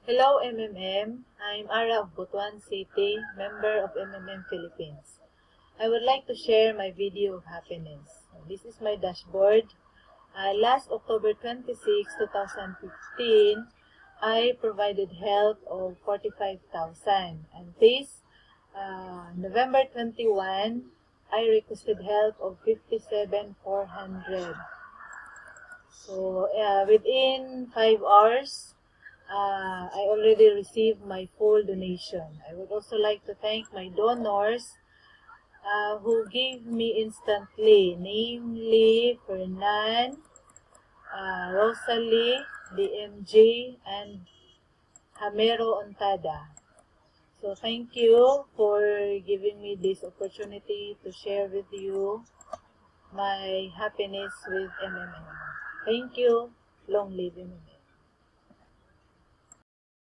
Hello MMM, I'm Ara of Butuan City, member of MMM Philippines. I would like to share my video of happiness. This is my dashboard. Last October 26, 2015, I provided help of 45,000. And this November 21, I requested help of 57,400. So within 5 hours, I already received my full donation. I would also like to thank my donors who gave me instantly, namely Fernan, Rosalie, DMJ, and Hamero Ontada. So thank you for giving me this opportunity to share with you my happiness with MMM. Thank you. Long live MMM.